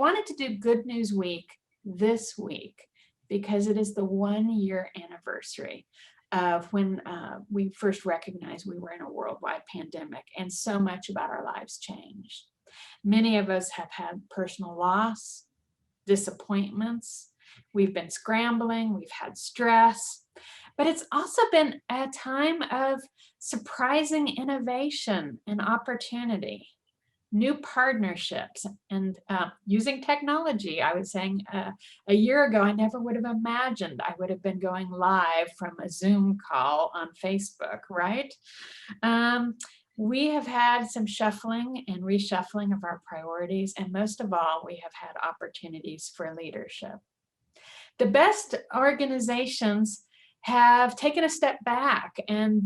wanted to do Good News Week this week because it is the 1-year anniversary of when we first recognized we were in a worldwide pandemic, and so much about our lives changed. Many of us have had personal loss, disappointments. We've been scrambling, we've had stress, but it's also been a time of surprising innovation and opportunity, new partnerships, and using technology. I was saying a year ago, I never would have imagined I would have been going live from a Zoom call on Facebook, right? We have had some shuffling and reshuffling of our priorities, and most of all, we have had opportunities for leadership. The best organizations have taken a step back, and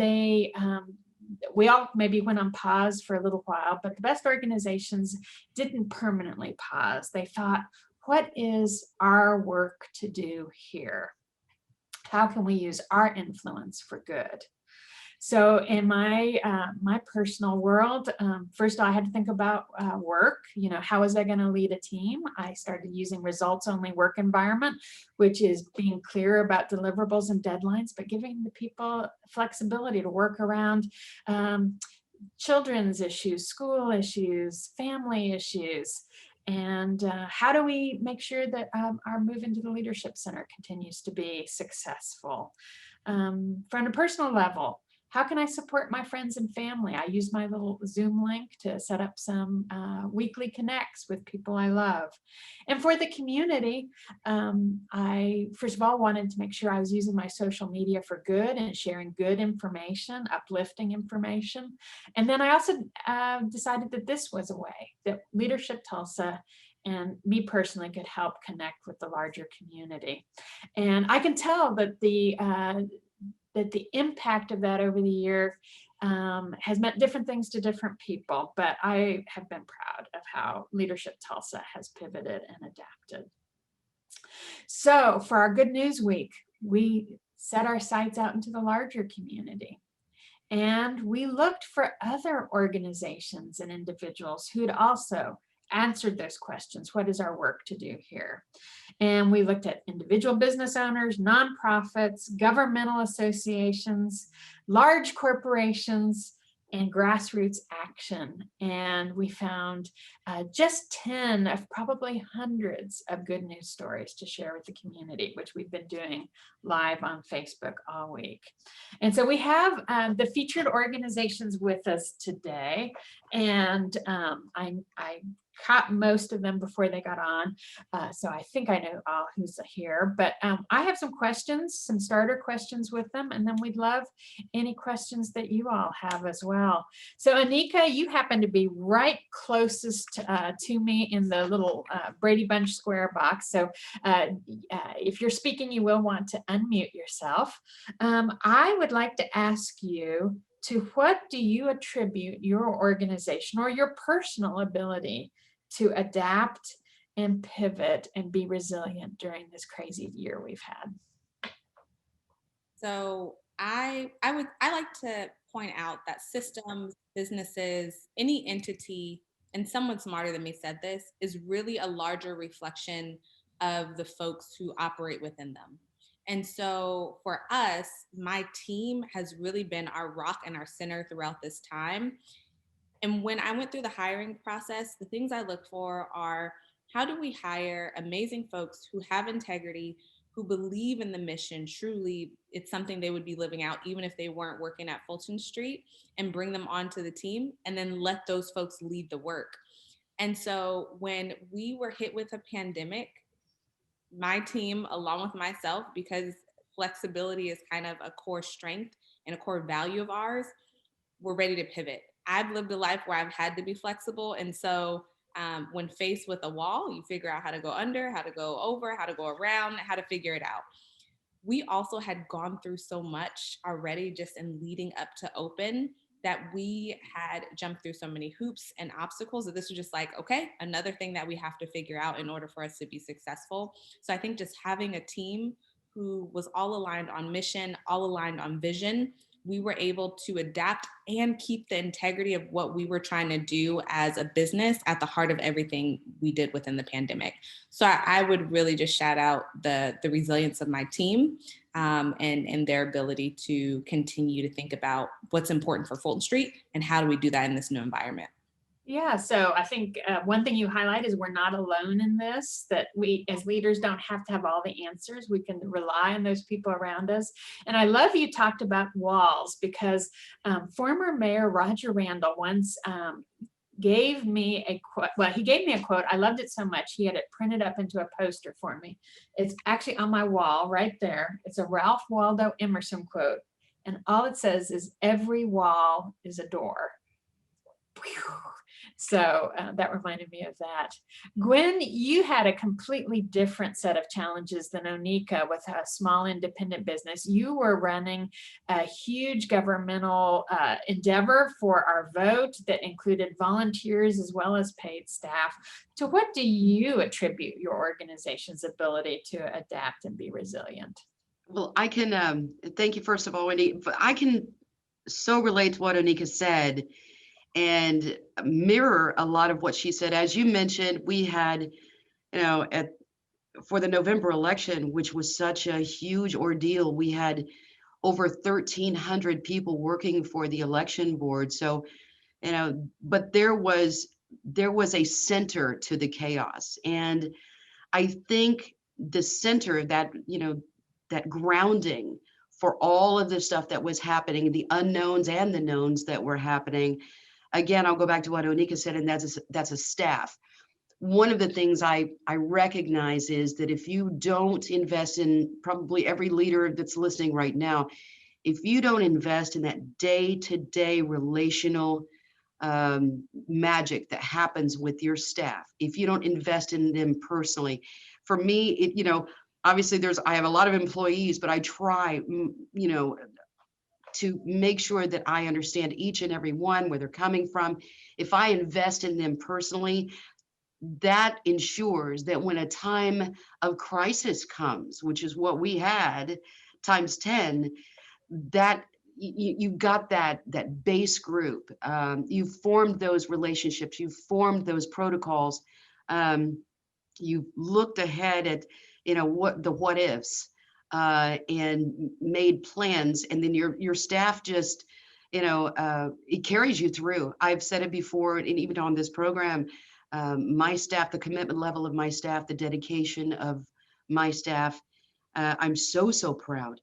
we all maybe went on pause for a little while, but the best organizations didn't permanently pause. They thought, what is our work to do here? How can we use our influence for good? So in my personal world, first I had to think about work. How was I going to lead a team? I started using results-only work environment, which is being clear about deliverables and deadlines, but giving the people flexibility to work around children's issues, school issues, family issues. And how do we make sure that our move into the Leadership Center continues to be successful? From a personal level, how can I support my friends and family? I use my little Zoom link to set up some weekly connects with people I love. And for the community, I first of all wanted to make sure I was using my social media for good and sharing good information, uplifting information. And then I also decided that this was a way that Leadership Tulsa and me personally could help connect with the larger community. And I can tell that the impact of that over the year has meant different things to different people, but I have been proud of how Leadership Tulsa has pivoted and adapted. So for our Good News Week, we set our sights out into the larger community. And we looked for other organizations and individuals who had also answered those questions. What is our work to do here? And we looked at individual business owners, nonprofits, governmental associations, large corporations, and grassroots action. And we found just 10 of probably hundreds of good news stories to share with the community, which we've been doing live on Facebook all week. And so we have the featured organizations with us today. And I caught most of them before they got on. So I think I know all who's here, but I have some questions, some starter questions with them, and then we'd love any questions that you all have as well. So Onikah, you happen to be right closest to me in the little Brady Bunch square box. So if you're speaking, you will want to unmute yourself. I would like to ask you, to what do you attribute your organization or your personal ability to adapt and pivot and be resilient during this crazy year we've had? So I like to point out that systems, businesses, any entity, and someone smarter than me said this, is really a larger reflection of the folks who operate within them. And so for us, my team has really been our rock and our center throughout this time. And when I went through the hiring process, the things I look for are, how do we hire amazing folks who have integrity, who believe in the mission, truly it's something they would be living out even if they weren't working at Fulton Street, and bring them onto the team and then let those folks lead the work. And so when we were hit with a pandemic, my team, along with myself, because flexibility is kind of a core strength and a core value of ours, we're ready to pivot. I've lived a life where I've had to be flexible. And so when faced with a wall, you figure out how to go under, how to go over, how to go around, how to figure it out. We also had gone through so much already just in leading up to open, that we had jumped through so many hoops and obstacles that this was just like, okay, another thing that we have to figure out in order for us to be successful. So I think just having a team who was all aligned on mission, all aligned on vision, we were able to adapt and keep the integrity of what we were trying to do as a business at the heart of everything we did within the pandemic. So I would really just shout out the resilience of my team, and their ability to continue to think about what's important for Fulton Street and how do we do that in this new environment. Yeah, so I think one thing you highlight is we're not alone in this, that we as leaders don't have to have all the answers. We can rely on those people around us. And I love you talked about walls, because former Mayor Roger Randall once gave me a quote. Well, he gave me a quote. I loved it so much. He had it printed up into a poster for me. It's actually on my wall right there. It's a Ralph Waldo Emerson quote. And all it says is, every wall is a door. So that reminded me of that. Gwen, you had a completely different set of challenges than Onikah with a small independent business. You were running a huge governmental endeavor for our vote that included volunteers as well as paid staff. To what do you attribute your organization's ability to adapt and be resilient? Well, I can, thank you first of all, Wendy, but I can so relate to what Onikah said and mirror a lot of what she said. As you mentioned, we had, for the November election, which was such a huge ordeal, we had over 1,300 people working for the election board. So, but there was a center to the chaos. And I think the center, that grounding for all of the stuff that was happening, the unknowns and the knowns that were happening. Again, I'll go back to what Onikah said, and that's a staff. One of the things I recognize is that if you don't invest in, probably every leader that's listening right now, if you don't invest in that day-to-day relational magic that happens with your staff, if you don't invest in them personally, for me, obviously I have a lot of employees, but I try, to make sure that I understand each and every one, where they're coming from. If I invest in them personally, that ensures that when a time of crisis comes, which is what we had times 10, that you've got that base group. You've formed those relationships, you've formed those protocols. You've looked ahead at, what ifs. And made plans, and then your staff just, it carries you through. I've said it before, and even on this program, my staff, the commitment level of my staff, the dedication of my staff, I'm so proud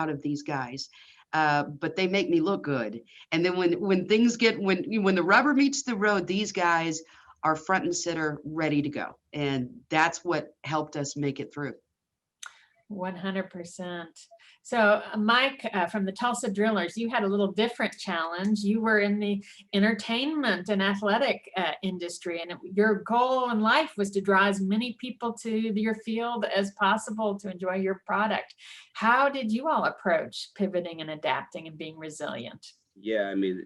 of these guys. But they make me look good. And then when things get, when the rubber meets the road, these guys are front and center, ready to go. And that's what helped us make it through. 100%. So Mike, from the Tulsa Drillers, you had a little different challenge. You were in the entertainment and athletic industry, and your goal in life was to draw as many people to your field as possible to enjoy your product. How did you all approach pivoting and adapting and being resilient? Yeah, I mean,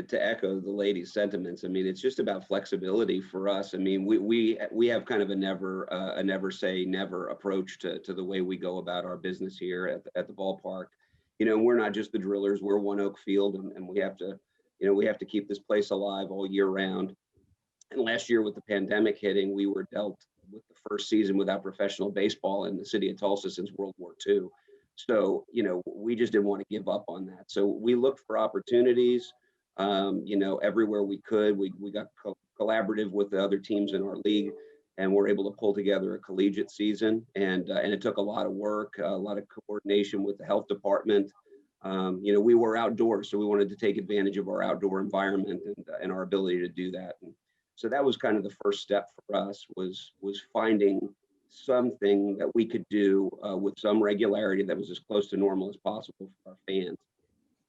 to echo the lady's sentiments, I mean, it's just about flexibility for us. I mean, we have kind of a never say never approach to the way we go about our business here at the ballpark. We're not just the Drillers, we're One Oak Field, and we have to keep this place alive all year round. And last year with the pandemic hitting, we were dealt with the first season without professional baseball in the city of Tulsa since World War II. So, we just didn't want to give up on that. So we looked for opportunities, everywhere we could. We got collaborative with the other teams in our league, and we're able to pull together a collegiate season. And it took a lot of work, a lot of coordination with the health department. We were outdoors, so we wanted to take advantage of our outdoor environment and our ability to do that. And so that was kind of the first step for us, was finding something that we could do with some regularity that was as close to normal as possible for our fans.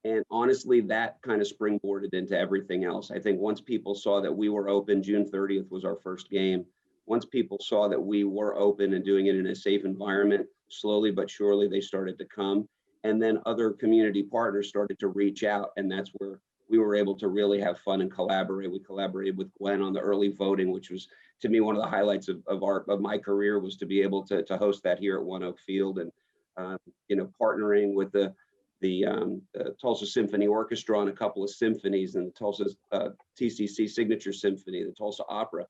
And honestly, that kind of springboarded into everything else. I think once people saw that we were open, June 30th was our first game. Once people saw that we were open and doing it in a safe environment, slowly but surely they started to come. And then other community partners started to reach out, and that's where we were able to really have fun and collaborate. We collaborated with Gwen on the early voting, which was, to me, one of the highlights of my career, was to be able to host that here at One Oak Field, and partnering with the Tulsa Symphony Orchestra on a couple of symphonies, and the Tulsa TCC Signature Symphony, the Tulsa Opera.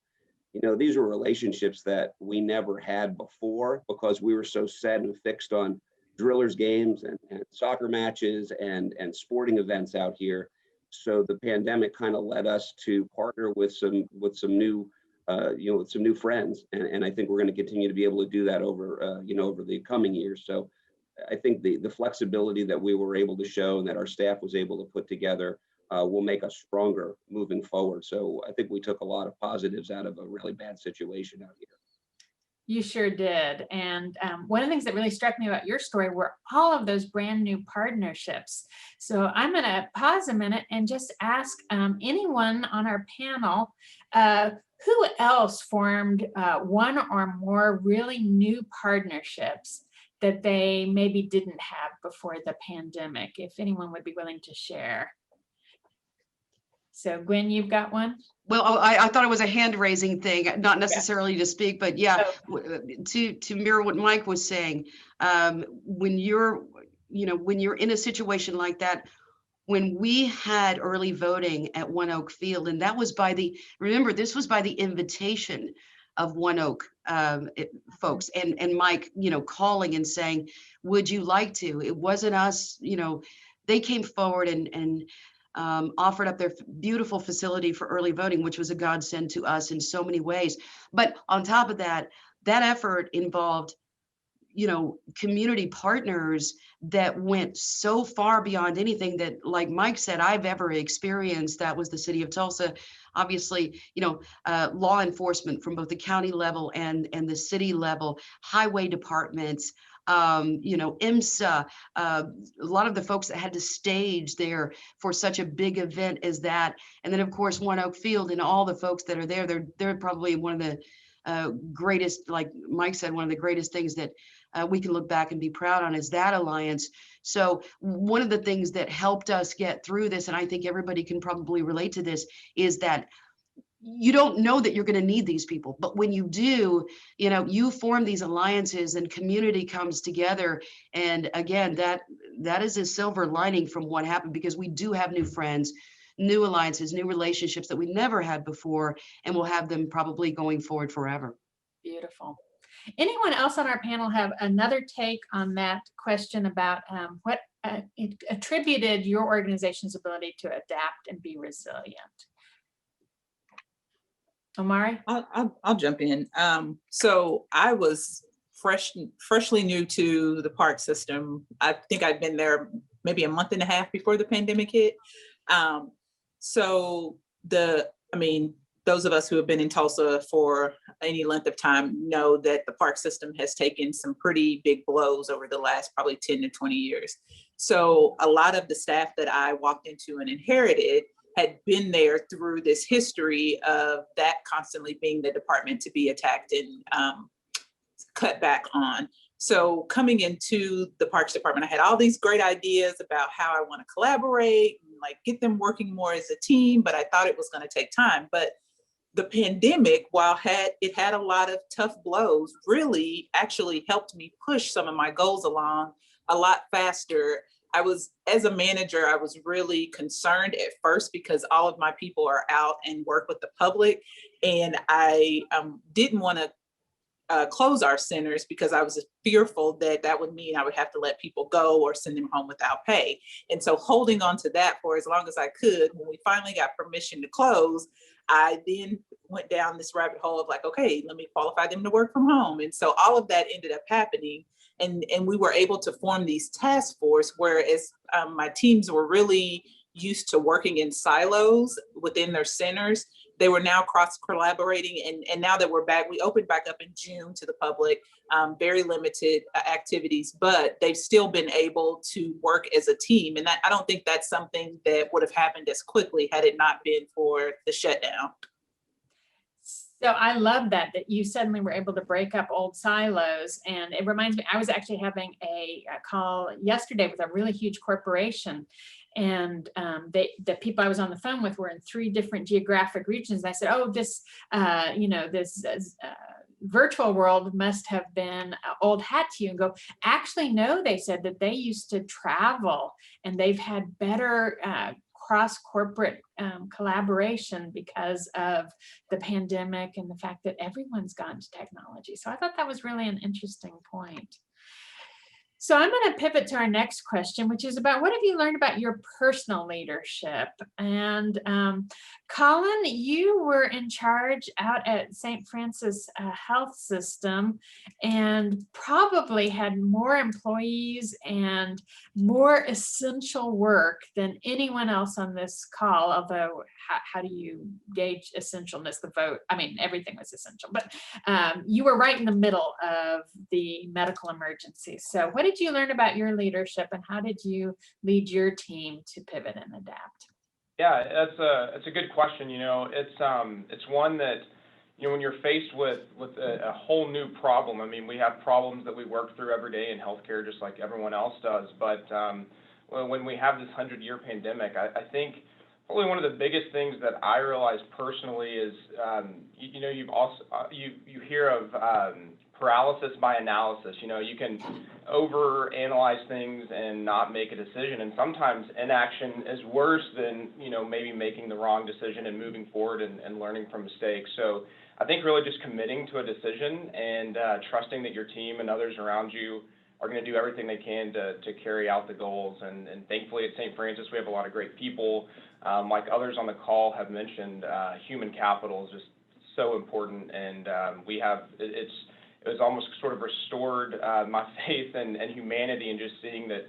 You know, these are relationships that we never had before because we were so set and fixed on drillers games and soccer matches and sporting events out here. So the pandemic kind of led us to partner with some new with some new friends, and I think we're going to continue to be able to do that over over the coming years. So I think the flexibility that we were able to show and that our staff was able to put together will make us stronger moving forward. So I think we took a lot of positives out of a really bad situation out here. You sure did. And one of the things that really struck me about your story were all of those brand new partnerships. So I'm going to pause a minute and just ask anyone on our panel, who else formed one or more really new partnerships that they maybe didn't have before the pandemic, if anyone would be willing to share. So Gwen, you've got one? Well, I thought it was a hand raising thing, not necessarily to speak, but yeah, to mirror what Mike was saying, when you're in a situation like that, when we had early voting at One Oak Field, and that was remember, this was by the invitation of One Oak folks, and Mike, calling and saying, would you like to? It wasn't us, they came forward and offered up their beautiful facility for early voting, which was a godsend to us in so many ways. But on top of that, that effort involved, community partners that went so far beyond anything that, like Mike said, I've ever experienced. That was the city of Tulsa. Obviously, law enforcement from both the county level and the city level, highway departments, IMSA, a lot of the folks that had to stage there for such a big event as that. And then of course, One Oak Field and all the folks that are there, they're probably one of the greatest, like Mike said, one of the greatest things that we can look back and be proud on is that alliance. So one of the things that helped us get through this, and I think everybody can probably relate to this, is that you don't know that you're going to need these people, but when you do, you form these alliances and community comes together. And again, that is a silver lining from what happened, because we do have new friends, new alliances, new relationships that we never had before, and we'll have them probably going forward forever. Beautiful. Anyone else on our panel have another take on that question about what it attributed your organization's ability to adapt and be resilient? Omare? I'll jump in. So I was freshly new to the park system. I think I'd been there maybe a month and a half before the pandemic hit. Those of us who have been in Tulsa for any length of time know that the park system has taken some pretty big blows over the last probably 10 to 20 years. So a lot of the staff that I walked into and inherited had been there through this history of that constantly being the department to be attacked and cut back on. So coming into the Parks Department, I had all these great ideas about how I want to collaborate and get them working more as a team, but I thought it was going to take time. But the pandemic, while it had a lot of tough blows, really actually helped me push some of my goals along a lot faster. As a manager, I was really concerned at first because all of my people are out and work with the public. And I didn't want to close our centers because I was fearful that would mean I would have to let people go or send them home without pay. And so holding on to that for as long as I could, when we finally got permission to close, I then went down this rabbit hole of okay, let me qualify them to work from home. And so all of that ended up happening. And we were able to form these task force, whereas my teams were really used to working in silos within their centers. They were now cross collaborating. And now that we're back, we opened back up in June to the public, very limited activities, but they've still been able to work as a team. And I don't think that's something that would have happened as quickly had it not been for the shutdown. So I love that you suddenly were able to break up old silos. And it reminds me, I was actually having a call yesterday with a really huge corporation. And the people I was on the phone with were in 3 different geographic regions. And I said, oh, this virtual world must have been old hat to you and go, actually, no, they said that they used to travel and they've had better cross-corporate collaboration because of the pandemic and the fact that everyone's gone to technology. So I thought that was really an interesting point. So I'm going to pivot to our next question, which is about what have you learned about your personal leadership? And Collin, you were in charge out at St. Francis Health System and probably had more employees and more essential work than anyone else on this call, although how do you gauge essentialness? The vote, I mean, everything was essential, but you were right in the middle of the medical emergency. So what did you learn about your leadership and how did you lead your team to pivot and adapt? Yeah, that's a good question. It's one that, when you're faced with a whole new problem. I mean, we have problems that we work through every day in healthcare, just like everyone else does. But when we have this 100-year pandemic, I think probably one of the biggest things that I realized personally is, you hear of paralysis by analysis. You can overanalyze things and not make a decision, and sometimes inaction is worse than maybe making the wrong decision and moving forward and learning from mistakes. So I think really just committing to a decision and trusting that your team and others around you are going to do everything they can to carry out the goals. And thankfully at St. Francis we have a lot of great people. Like others on the call have mentioned, human capital is just so important, and it was almost sort of restored my faith and humanity, and just seeing that,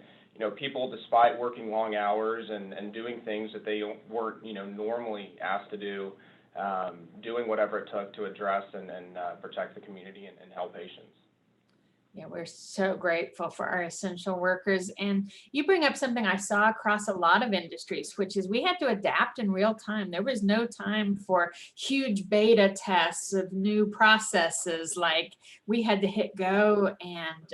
people, despite working long hours and doing things that they weren't, normally asked to do, doing whatever it took to address and protect the community and help patients. Yeah, we're so grateful for our essential workers. And you bring up something I saw across a lot of industries, which is we had to adapt in real time. There was no time for huge beta tests of new processes. Like we had to hit go and,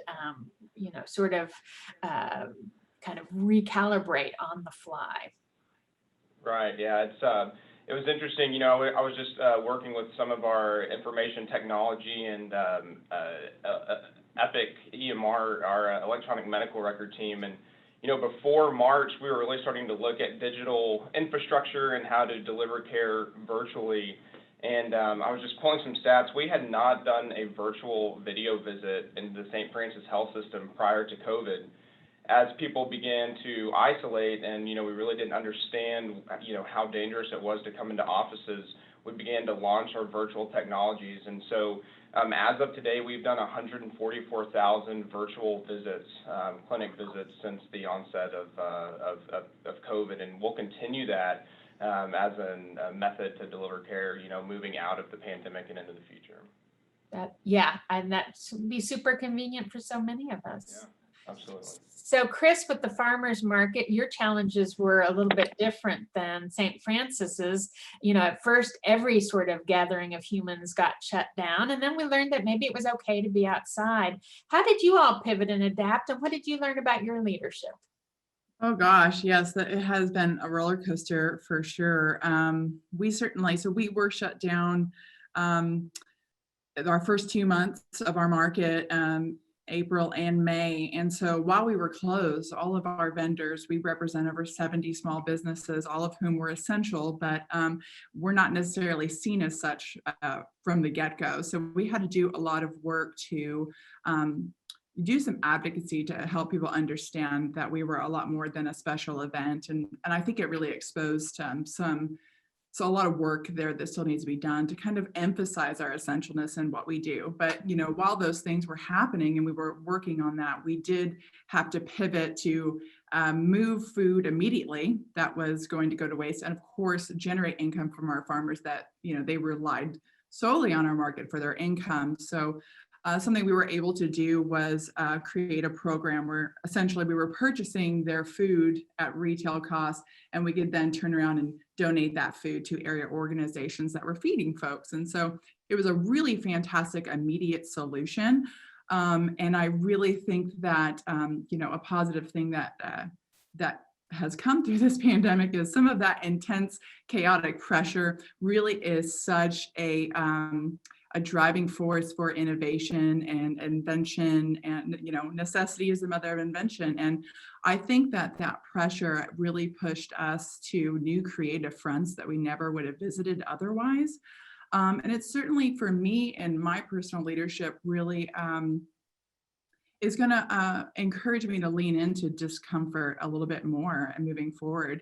kind of recalibrate on the fly. Right. Yeah. It was interesting. I was just working with some of our information technology and Epic EMR, our electronic medical record team. And, before March, we were really starting to look at digital infrastructure and how to deliver care virtually. And I was just pulling some stats. We had not done a virtual video visit in the St. Francis Health System prior to COVID. As people began to isolate and, we really didn't understand, how dangerous it was to come into offices, we began to launch our virtual technologies. And so as of today, we've done 144,000 virtual visits, clinic visits since the onset of COVID, and we'll continue that as a method to deliver care, moving out of the pandemic and into the future. And that would be super convenient for so many of us. Yeah, absolutely. So Kris, with the farmers market, your challenges were a little bit different than St. Francis's. At first, every sort of gathering of humans got shut down, and then we learned that maybe it was okay to be outside. How did you all pivot and adapt, and what did you learn about your leadership? Oh gosh, yes, it has been a roller coaster for sure. We were shut down our first 2 months of our market, April and May. And so while we were closed, all of our vendors, we represent over 70 small businesses, all of whom were essential, but we're not necessarily seen as such from the get-go. So we had to do a lot of work to do some advocacy to help people understand that we were a lot more than a special event. And I think it really exposed a lot of work there that still needs to be done to kind of emphasize our essentialness in what we do. But, while those things were happening and we were working on that, we did have to pivot to move food immediately that was going to go to waste. And of course, generate income from our farmers that, they relied solely on our market for their income. So something we were able to do was create a program where essentially we were purchasing their food at retail cost, and we could then turn around and donate that food to area organizations that were feeding folks. And so it was a really fantastic immediate solution. And I really think that, a positive thing that has come through this pandemic is some of that intense, chaotic pressure really is such a a driving force for innovation and invention, and necessity is the mother of invention. And I think that pressure really pushed us to new creative fronts that we never would have visited otherwise. And it's certainly, for me and my personal leadership, really is going to encourage me to lean into discomfort a little bit more and moving forward.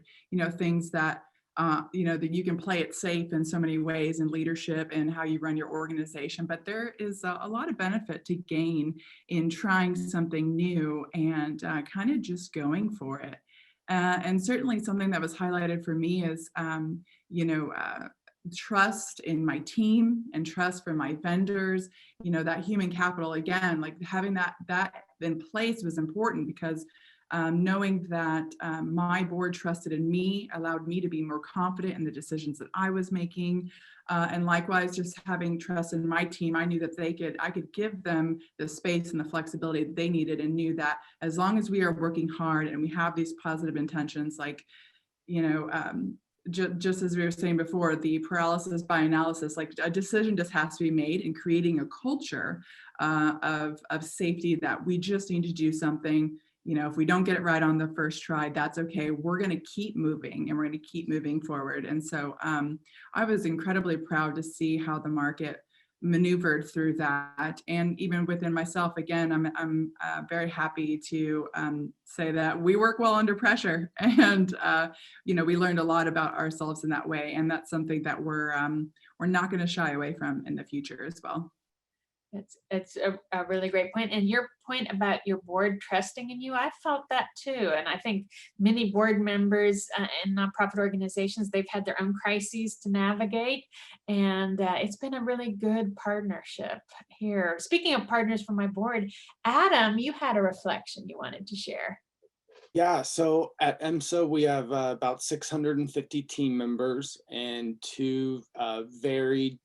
Things that that you can play it safe in so many ways in leadership and how you run your organization, but there is a lot of benefit to gain in trying something new and kind of just going for it. And certainly something that was highlighted for me is, trust in my team and trust for my vendors. That human capital, again, like having that in place was important, because knowing that my board trusted in me allowed me to be more confident in the decisions that I was making. And likewise, just having trust in my team, I knew that I could give them the space and the flexibility that they needed, and knew that as long as we are working hard and we have these positive intentions, like, just as we were saying before, the paralysis by analysis, like a decision just has to be made, in creating a culture of safety, that we just need to do something. If we don't get it right on the first try, that's okay. We're going to keep moving, and we're going to keep moving forward. And so I was incredibly proud to see how the market maneuvered through that. And even within myself, again, I'm very happy to say that we work well under pressure, and we learned a lot about ourselves in that way, and that's something that we're not going to shy away from in the future as well. It's a really great point. And your point about your board trusting in you, I felt that too. And I think many board members in nonprofit organizations, they've had their own crises to navigate. And it's been a really good partnership here. Speaking of partners for my board, Adam, you had a reflection you wanted to share. Yeah, so at EMSA, we have about 650 team members, and two very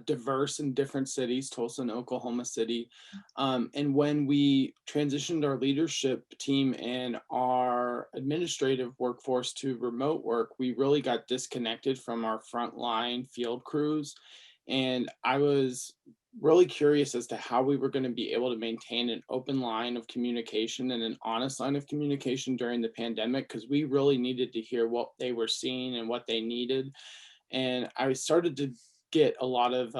diverse in different cities, Tulsa and Oklahoma City. And when we transitioned our leadership team and our administrative workforce to remote work, we really got disconnected from our frontline field crews. And I was really curious as to how we were going to be able to maintain an open line of communication and an honest line of communication during the pandemic, because we really needed to hear what they were seeing and what they needed. And I started to get a lot of,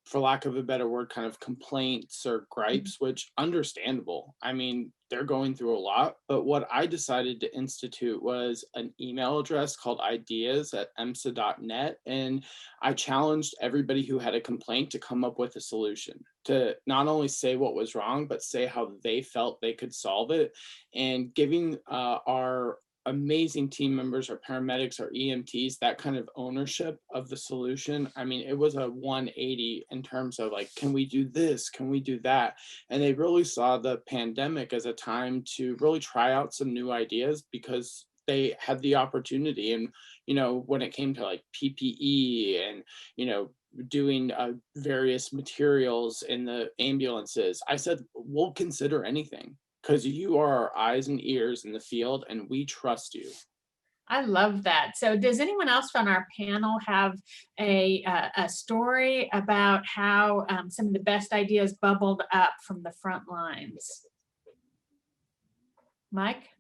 for lack of a better word, kind of complaints or gripes, which understandable. I mean, they're going through a lot, but what I decided to institute was an email address called ideas@emsa.net. And I challenged everybody who had a complaint to come up with a solution, to not only say what was wrong, but say how they felt they could solve it. And giving our amazing team members, our paramedics, our EMTs, that kind of ownership of the solution. I mean, it was a 180 in terms of like, can we do this? Can we do that? And they really saw the pandemic as a time to really try out some new ideas, because they had the opportunity. And, when it came to like PPE and, doing various materials in the ambulances, I said, we'll consider anything, because you are our eyes and ears in the field, and we trust you. I love that. So does anyone else on our panel have a story about how some of the best ideas bubbled up from the front lines? Mike?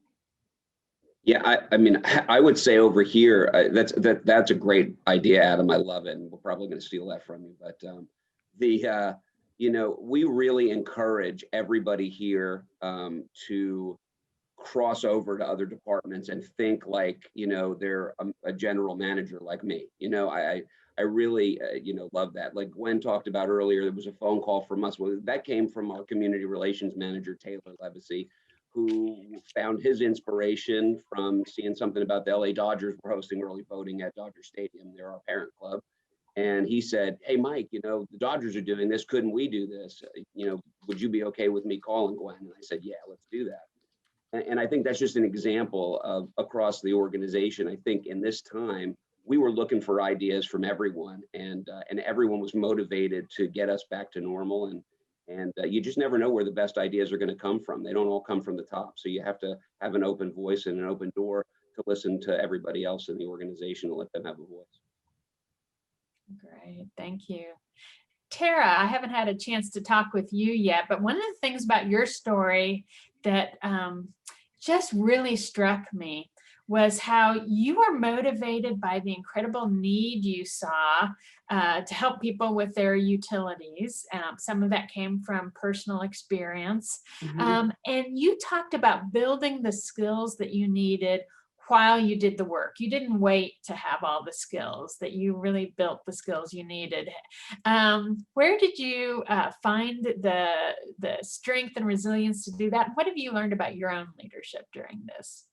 Yeah, I mean, I would say over here, that's a great idea, Adam. I love it, and we're probably going to steal that from you. But we really encourage everybody here to cross over to other departments and think like, they're a general manager like me. I really, love that. Like Gwen talked about earlier, there was a phone call from us. Well, that came from our community relations manager, Taylor Levacy, who found his inspiration from seeing something about the LA Dodgers were hosting early voting at Dodger Stadium. They're our parent club. And he said, hey, Mike, the Dodgers are doing this. Couldn't we do this? Would you be okay with me calling Gwen? And I said, yeah, let's do that. And I think that's just an example of across the organization. I think in this time, we were looking for ideas from everyone, and everyone was motivated to get us back to normal. And you just never know where the best ideas are going to come from. They don't all come from the top. So you have to have an open voice and an open door to listen to everybody else in the organization and let them have a voice. Great, thank you. Terra, I haven't had a chance to talk with you yet, but one of the things about your story that just really struck me was how you were motivated by the incredible need you saw to help people with their utilities. Some of that came from personal experience. Mhm. And you talked about building the skills that you needed while you did the work. You didn't wait to have all the skills, that you really built the skills you needed. Where did you find the strength and resilience to do that? What have you learned about your own leadership during this?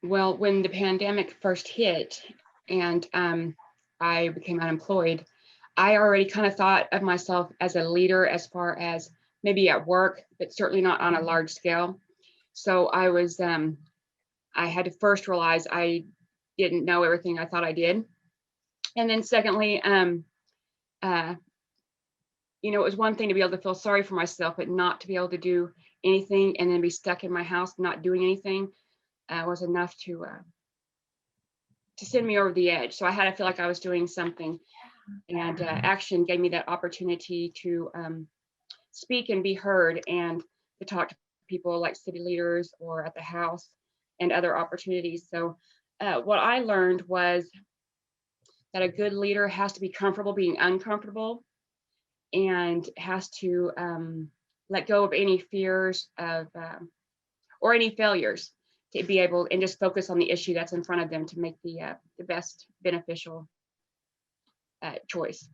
Well, when the pandemic first hit and I became unemployed, I already kind of thought of myself as a leader as far as maybe at work, but certainly not on a large scale. So I had to first realize I didn't know everything I thought I did. And then secondly, it was one thing to be able to feel sorry for myself, but not to be able to do anything and then be stuck in my house not doing anything was enough to send me over the edge. So I had to feel like I was doing something, and action gave me that opportunity to speak and be heard, and to talk to people like city leaders or at the house and other opportunities. So what I learned was that a good leader has to be comfortable being uncomfortable, and has to let go of any fears of or any failures, to be able and just focus on the issue that's in front of them to make the best beneficial choice.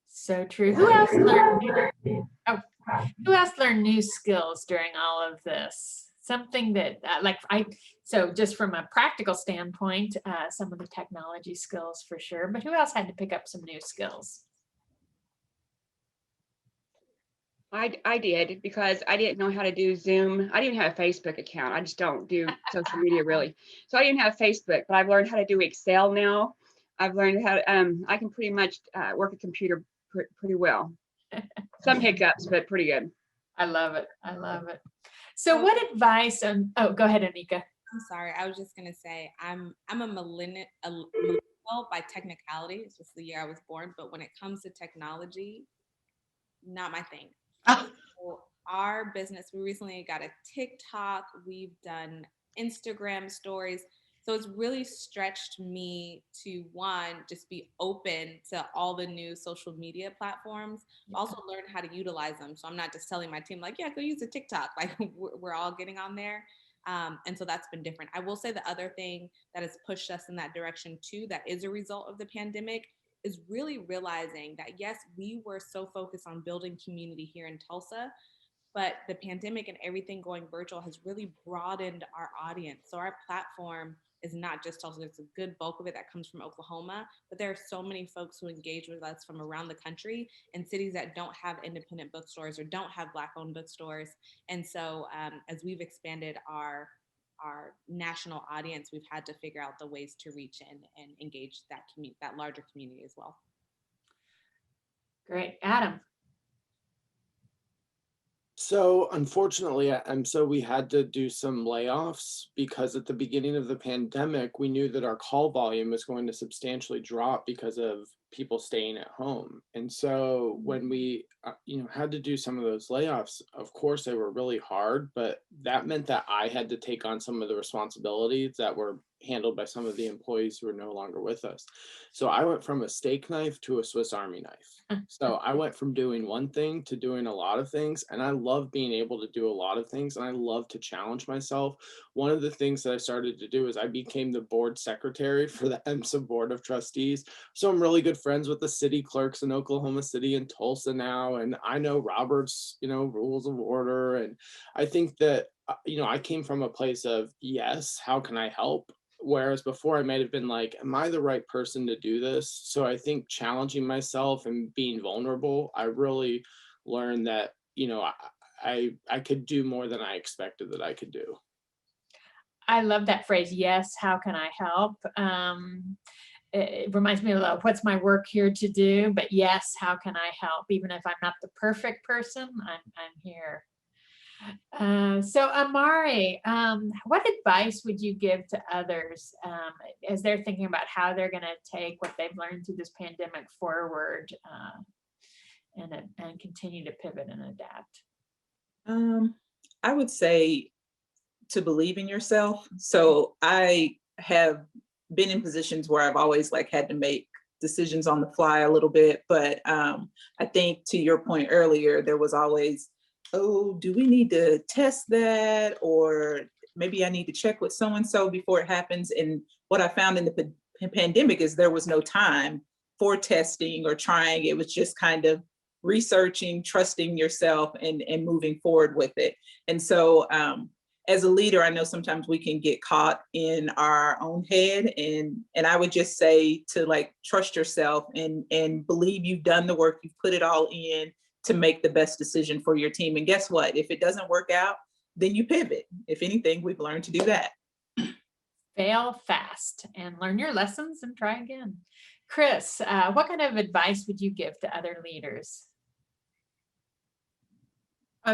So true. Who else learned? Who else learned new skills during all of this? Something that so just from a practical standpoint, some of the technology skills for sure, but who else had to pick up some new skills? I did, because I didn't know how to do Zoom. I didn't have a Facebook account. I just don't do social media really. So I didn't have Facebook, but I've learned how to do Excel now. I've learned how to, I can pretty much work a computer pretty well. Some hiccups, but pretty good. I love it. I love it. So what advice go ahead, Onikah. I'm sorry. I was just gonna say I'm a millennial by technicality. It's just the year I was born. But when it comes to technology, not my thing. So our business, we recently got a TikTok. We've done Instagram stories. So it's really stretched me to, one, just be open to all the new social media platforms, but also learn how to utilize them. So I'm not just telling my team, like, yeah, go use a TikTok. Like, we're all getting on there. And so that's been different. I will say the other thing that has pushed us in that direction too, that is a result of the pandemic, is really realizing that, yes, we were so focused on building community here in Tulsa, but the pandemic and everything going virtual has really broadened our audience. So our platform is not just Tulsa. It's a good bulk of it that comes from Oklahoma, but there are so many folks who engage with us from around the country in cities that don't have independent bookstores or don't have Black-owned bookstores. And so as we've expanded our national audience, we've had to figure out the ways to reach in and engage that larger community as well. Great. Adam. So unfortunately, we had to do some layoffs, because at the beginning of the pandemic, we knew that our call volume was going to substantially drop because of people staying at home. And so when we, had to do some of those layoffs, of course, they were really hard, but that meant that I had to take on some of the responsibilities that were handled by some of the employees who are no longer with us. So I went from a steak knife to a Swiss Army knife. So I went from doing one thing to doing a lot of things, and I love being able to do a lot of things, and I love to challenge myself. One of the things that I started to do is I became the board secretary for the EMSA Board of Trustees. So I'm really good friends with the city clerks in Oklahoma City and Tulsa now, and I know Robert's, rules of order. And I think that, I came from a place of, yes, how can I help? Whereas before I might have been like, am I the right person to do this? So I think challenging myself and being vulnerable, I really learned that, I could do more than I expected that I could do. I love that phrase. Yes, how can I help? It reminds me of what's my work here to do, but yes, how can I help? Even if I'm not the perfect person, I'm here. So Omare, what advice would you give to others as they're thinking about how they're going to take what they've learned through this pandemic forward and continue to pivot and adapt? I would say to believe in yourself. So I have been in positions where I've always like had to make decisions on the fly a little bit, but I think to your point earlier, there was always, oh, do we need to test that? Or maybe I need to check with so-and-so before it happens. And what I found in the pandemic is there was no time for testing or trying. It was just kind of researching, trusting yourself and moving forward with it. And so as a leader, I know sometimes we can get caught in our own head, and I would just say to like trust yourself and believe you've done the work, you've put it all in to make the best decision for your team. And guess what? If it doesn't work out, then you pivot. If anything, we've learned to do that. Fail fast and learn your lessons and try again. Kris, what kind of advice would you give to other leaders?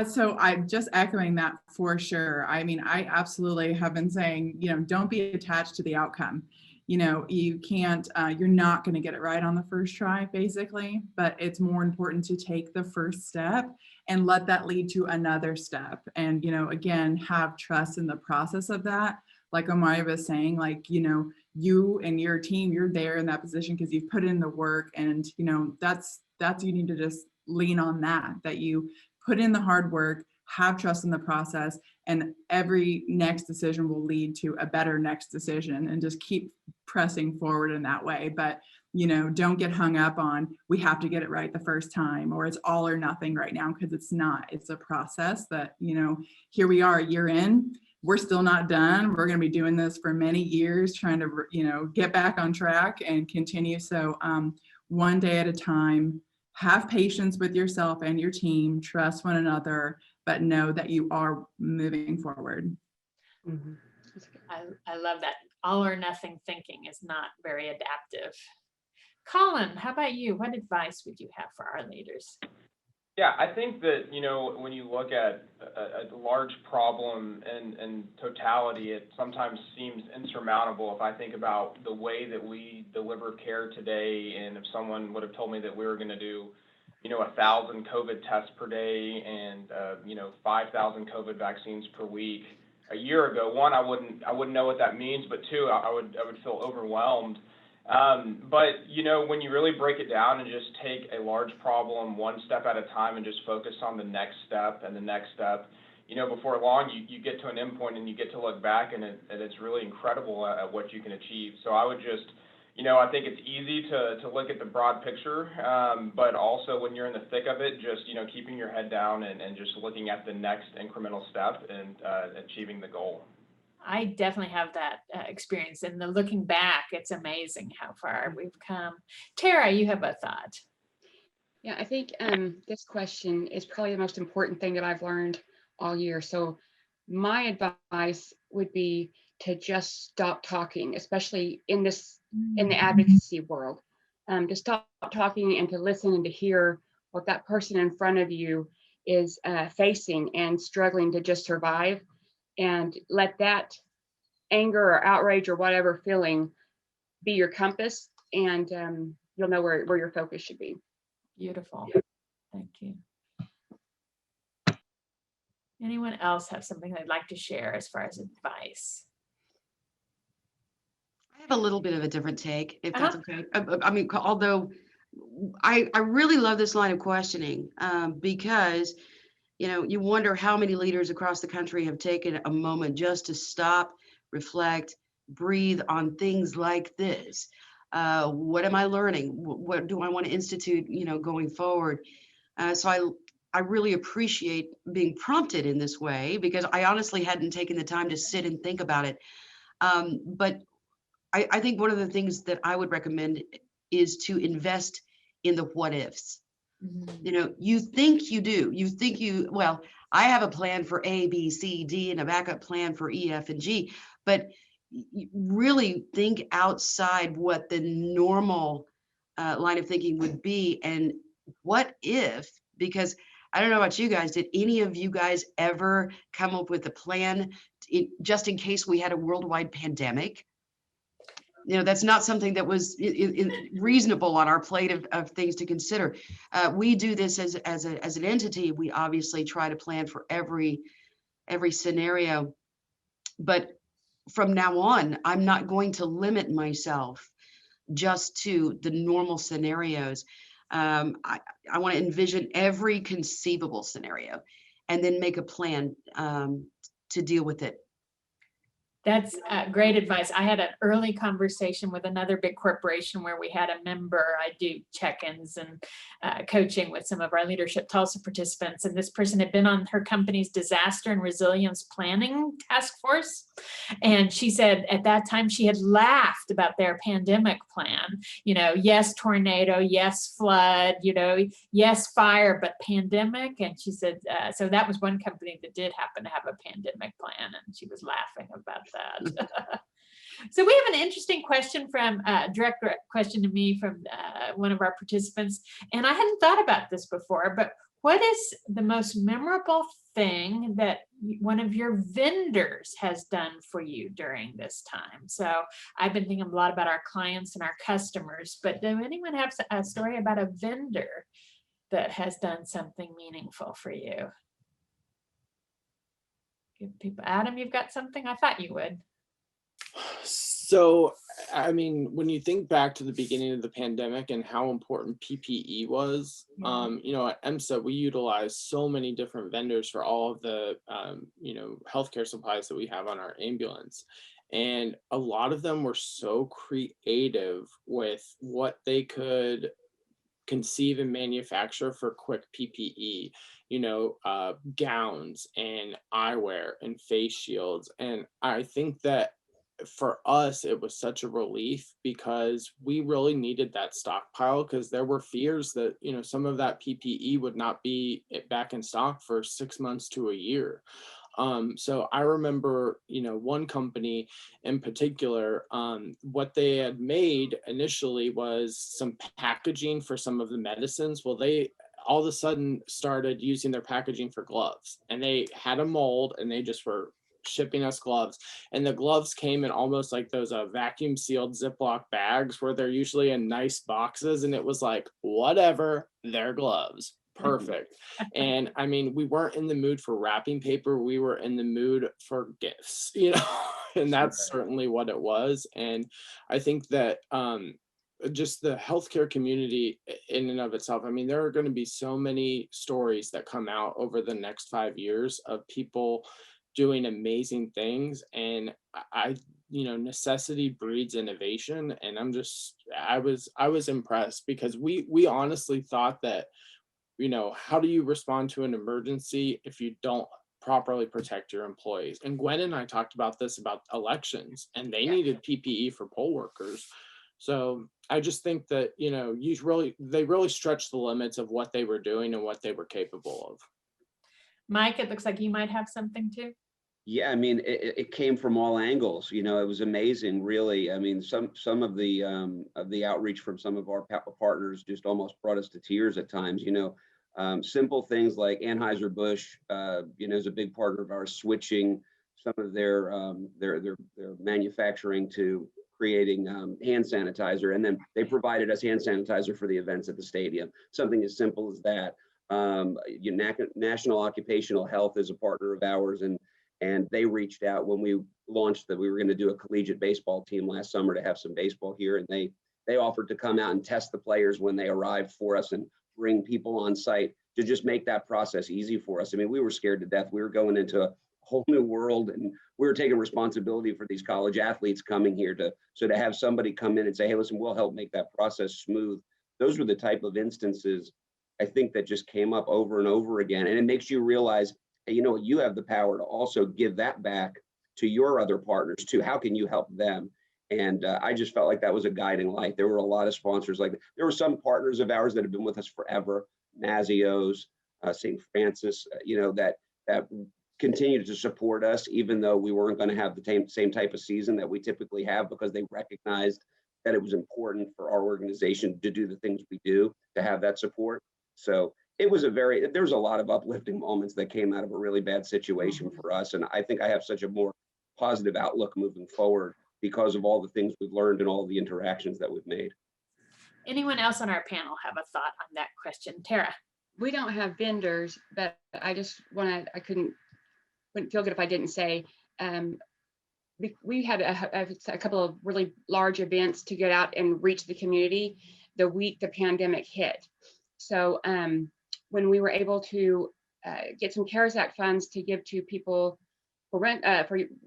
So I'm just echoing that for sure. I mean, I absolutely have been saying, don't be attached to the outcome. You can't, you're not going to get it right on the first try, basically, but it's more important to take the first step and let that lead to another step. And, again, have trust in the process of that. Like Omare was saying, like, you and your team, you're there in that position because you've put in the work, and, that's you need to just lean on that you put in the hard work, have trust in the process, and every next decision will lead to a better next decision, and just keep pressing forward in that way. But, don't get hung up on, we have to get it right the first time, or it's all or nothing right now, because it's not. It's a process that, here we are a year in, we're still not done. We're going to be doing this for many years, trying to, get back on track and continue. So one day at a time. Have patience with yourself and your team, trust one another, but know that you are moving forward. Mm-hmm. I love that. All or nothing thinking is not very adaptive. Collin, how about you? What advice would you have for our leaders? Yeah, I think that, when you look at a large problem in totality, it sometimes seems insurmountable. If I think about the way that we deliver care today, and if someone would have told me that we were going to do, 1,000 COVID tests per day and, 5,000 COVID vaccines per week a year ago, one, I wouldn't know what that means, but two, I would feel overwhelmed. But, when you really break it down and just take a large problem one step at a time and just focus on the next step and the next step, before long, you get to an endpoint and you get to look back, and it's really incredible at what you can achieve. So I would just, I think it's easy to look at the broad picture, but also when you're in the thick of it, just, keeping your head down and just looking at the next incremental step and achieving the goal. I definitely have that experience, and the looking back, it's amazing how far we've come. Terra, you have a thought. Yeah, I think this question is probably the most important thing that I've learned all year. So my advice would be to just stop talking, especially in the advocacy world, to stop talking and to listen and to hear what that person in front of you is facing and struggling to just survive. And let that anger or outrage or whatever feeling be your compass, and you'll know where your focus should be. Beautiful. Thank you. Anyone else have something they'd like to share as far as advice? I have a little bit of a different take, if that's okay. I mean, although I really love this line of questioning because you wonder how many leaders across the country have taken a moment just to stop, reflect, breathe on things like this. What am I learning? What do I want to institute, going forward? So I really appreciate being prompted in this way, because I honestly hadn't taken the time to sit and think about it. But I think one of the things that I would recommend is to invest in the what ifs. You think you do. Well, I have a plan for A, B, C, D, and a backup plan for E, F, and G, but you really think outside what the normal line of thinking would be. And what if, because I don't know about you guys. Did any of you guys ever come up with a plan just in case we had a worldwide pandemic? You know, that's not something that was reasonable on our plate of things to consider. We do this as an entity. We obviously try to plan for every scenario, but from now on, I'm not going to limit myself just to the normal scenarios. I want to envision every conceivable scenario and then make a plan to deal with it. That's great advice. I had an early conversation with another big corporation where we had a member. I do check-ins and coaching with some of our Leadership Tulsa participants. And this person had been on her company's disaster and resilience planning task force. And she said at that time she had laughed about their pandemic plan. You know, yes, tornado, yes, flood, you know, yes, fire, but pandemic. And she said, so that was one company that did happen to have a pandemic plan. And she was laughing about that. So we have an interesting question from direct question to me from one of our participants, and I hadn't thought about this before, but what is the most memorable thing that one of your vendors has done for you during this time? So I've been thinking a lot about our clients and our customers, but does anyone have a story about a vendor that has done something meaningful for you? Give people, Adam, you've got something? I thought you would. So, I mean, when you think back to the beginning of the pandemic and how important PPE was, you know, at EMSA, we utilize so many different vendors for all of the, you know, healthcare supplies that we have on our ambulance. And a lot of them were so creative with what they could conceive and manufacture for quick PPE, you know, gowns and eyewear and face shields. And I think that for us, it was such a relief because we really needed that stockpile, because there were fears that, you know, some of that PPE would not be back in stock for 6 months to a year. So I remember, you know, one company in particular, what they had made initially was some packaging for some of the medicines. Well, they all of a sudden started using their packaging for gloves, and they had a mold and they just were shipping us gloves. And the gloves came in almost like those vacuum sealed Ziploc bags where they're usually in nice boxes. And it was like, whatever, they're gloves. Perfect. And I mean, we weren't in the mood for wrapping paper. We were in the mood for gifts, you know, and that's certainly what it was. And I think that just the healthcare community in and of itself, I mean, there are going to be so many stories that come out over the next 5 years of people doing amazing things. And you know, necessity breeds innovation. And I was impressed because we honestly thought that, you know, how do you respond to an emergency if you don't properly protect your employees? And Gwen and I talked about this about elections, and they needed PPE for poll workers. So I just think that, you know, they really stretched the limits of what they were doing and what they were capable of. Mike, it looks like you might have something too. Yeah, I mean, it came from all angles. You know, it was amazing, really. I mean, some of the outreach from some of our partners just almost brought us to tears at times. You know, simple things like Anheuser-Busch, you know, is a big partner of ours, switching some of their manufacturing to creating hand sanitizer, and then they provided us hand sanitizer for the events at the stadium. Something as simple as that. National Occupational Health is a partner of ours, and they reached out when we launched that we were going to do a collegiate baseball team last summer to have some baseball here. And they offered to come out and test the players when they arrived for us and bring people on site to just make that process easy for us. I mean, we were scared to death. We were going into a whole new world, and we were taking responsibility for these college athletes coming here to have somebody come in and say, hey, listen, we'll help make that process smooth. Those were the type of instances I think that just came up over and over again. And it makes you realize, you know, you have the power to also give that back to your other partners too. How can you help them? And I just felt like that was a guiding light. There were a lot of sponsors like that. There were some partners of ours that have been with us forever, Nazios, St. Francis, you know, that continued to support us, even though we weren't going to have the same type of season that we typically have, because they recognized that it was important for our organization to do the things we do, to have that support. So It was there's a lot of uplifting moments that came out of a really bad situation for us. And I think I have such a more positive outlook moving forward because of all the things we've learned and all the interactions that we've made. Anyone else on our panel have a thought on that question? Tara? We don't have vendors, but I just wouldn't feel good if I didn't say, we had a couple of really large events to get out and reach the community the week the pandemic hit. So when we were able to get some CARES Act funds to give to people for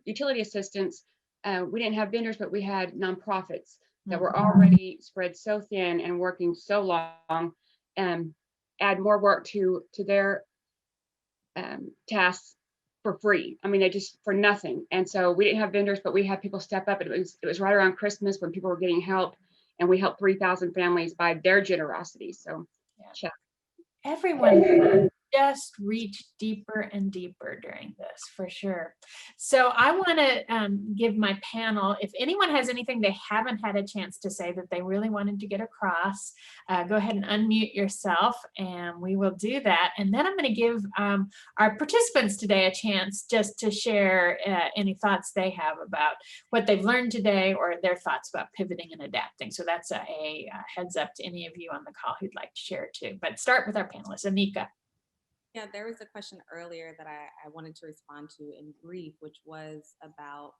utility assistance, we didn't have vendors, but we had nonprofits that were already spread so thin and working so long, add more work to their tasks for free. I mean, they just for nothing. And so we didn't have vendors, but we had people step up. And it was right around Christmas when people were getting help, and we helped 3,000 families by their generosity. So yeah. Everyone just reach deeper and deeper during this, for sure. So I want to give my panel, if anyone has anything they haven't had a chance to say that they really wanted to get across, go ahead and unmute yourself and we will do that. And then I'm going to give our participants today a chance just to share any thoughts they have about what they've learned today or their thoughts about pivoting and adapting. So that's a heads up to any of you on the call who'd like to share too. But start with our panelists. Onikah. Yeah, there was a question earlier that I wanted to respond to in brief, which was about,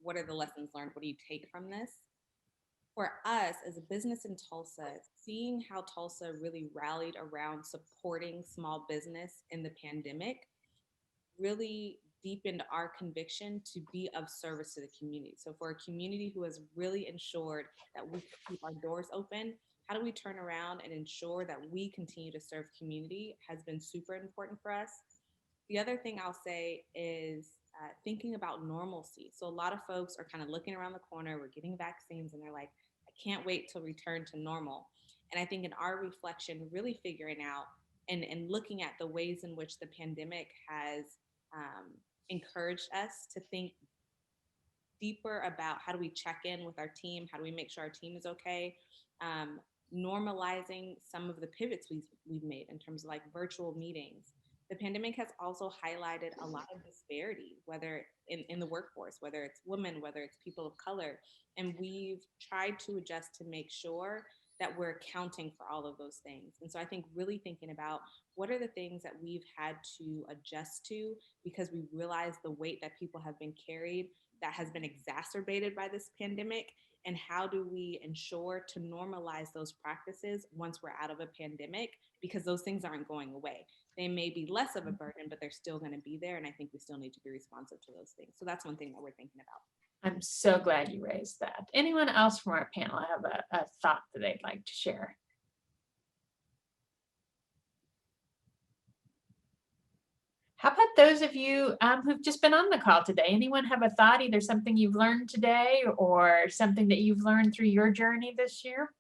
what are the lessons learned? What do you take from this? For us as a business in Tulsa, seeing how Tulsa really rallied around supporting small business in the pandemic really deepened our conviction to be of service to the community. So for a community who has really ensured that we keep our doors open, how do we turn around and ensure that we continue to serve community has been super important for us. The other thing I'll say is thinking about normalcy. So a lot of folks are kind of looking around the corner, we're getting vaccines, and they're like, I can't wait to return to normal. And I think in our reflection, really figuring out and looking at the ways in which the pandemic has encouraged us to think deeper about how do we check in with our team, how do we make sure our team is okay, normalizing some of the pivots we've made in terms of like virtual meetings. The pandemic has also highlighted a lot of disparity, whether in the workforce, whether it's women, whether it's people of color. And we've tried to adjust to make sure that we're accounting for all of those things. And so I think really thinking about what are the things that we've had to adjust to because we realize the weight that people have been carried that has been exacerbated by this pandemic, and how do we ensure to normalize those practices once we're out of a pandemic, because those things aren't going away. They may be less of a burden, but they're still going to be there, and I think we still need to be responsive to those things. So that's one thing that we're thinking about. I'm so glad you raised that. Anyone else from our panel have a thought that they'd like to share? How about those of you who've just been on the call today? Anyone have a thought, either something you've learned today or something that you've learned through your journey this year?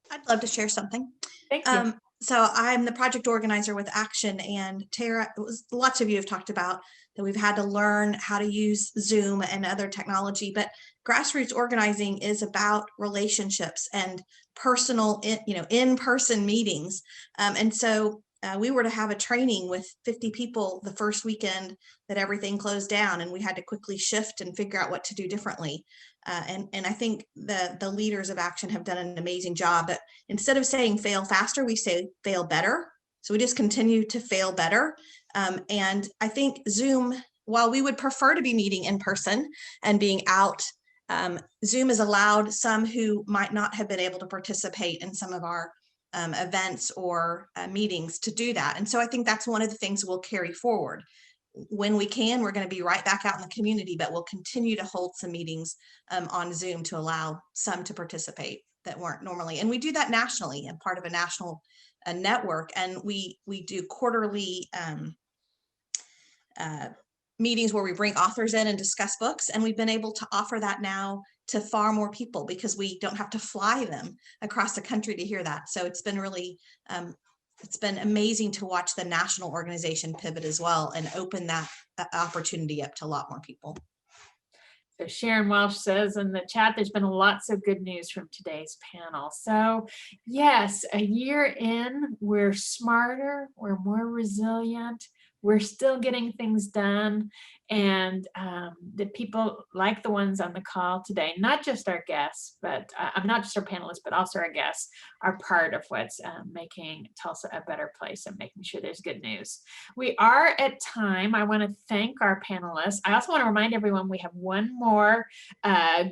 I'd love to share something. Thank you. So I'm the project organizer with Action, and Terra, lots of you have talked about that we've had to learn how to use Zoom and other technology, but grassroots organizing is about relationships and personal, in-person meetings. And so we were to have a training with 50 people the first weekend that everything closed down, and we had to quickly shift and figure out what to do differently. And I think the leaders of Action have done an amazing job. But instead of saying fail faster, we say fail better. So we just continue to fail better. And I think Zoom, while we would prefer to be meeting in person and being out, Zoom has allowed some who might not have been able to participate in some of our events or meetings to do that. And so I think that's one of the things we'll carry forward. When we can, we're going to be right back out in the community, but we'll continue to hold some meetings on Zoom to allow some to participate that weren't normally. And we do that nationally and part of a national network. And we do quarterly meetings where we bring authors in and discuss books. And we've been able to offer that now to far more people because we don't have to fly them across the country to hear that. So it's been really it's been amazing to watch the national organization pivot as well and open that opportunity up to a lot more people. So Sharon Welsh says in the chat, there's been lots of good news from today's panel. So yes, a year in, we're smarter, we're more resilient, we're still getting things done. And the people like the ones on the call today, not just our guests, but I'm not just our panelists, but also our guests are part of what's making Tulsa a better place and making sure there's good news. We are at time. I want to thank our panelists. I also want to remind everyone we have one more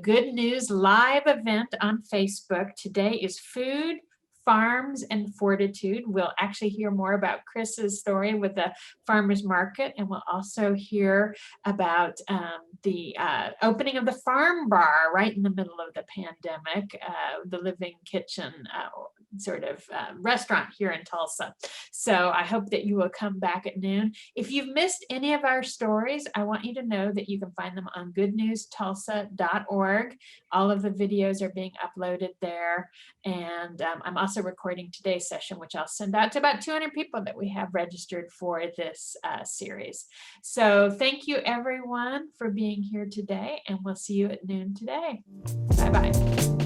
good news live event on Facebook. Today is Food, Farms, and Fortitude. We'll actually hear more about Kris's story with the farmers market, and we'll also hear about the opening of the farm bar right in the middle of the pandemic, the living kitchen sort of restaurant here in Tulsa. So I hope that you will come back at noon. If you've missed any of our stories, I want you to know that you can find them on goodnewstulsa.org. All of the videos are being uploaded there. And I'm also recording today's session, which I'll send out to about 200 people that we have registered for this series. So thank you everyone for being here today, and we'll see you at noon today. Bye-bye.